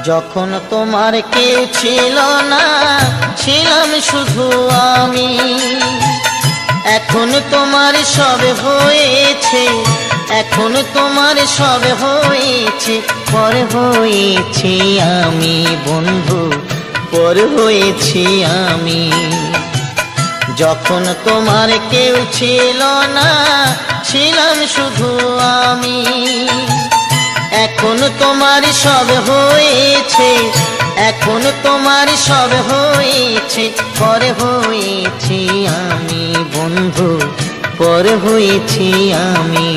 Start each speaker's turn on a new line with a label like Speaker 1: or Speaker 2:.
Speaker 1: যখন তোমার কেউ ছিল না, ছিলাম শুধু আমি। এখন তোমার সব হয়েছে, এখন তোমার সব হয়েছে, পর হয়েছি আমি বন্ধু, পর হয়েছি আমি। যখন তোমার কেউ ছিল না, ছিলাম শুধু আমি। এখন তোমার সব হয়েছে, এখন তোমার সব হয়েছে, পর হয়েছি আমি বন্ধু, পর হয়েছি আমি।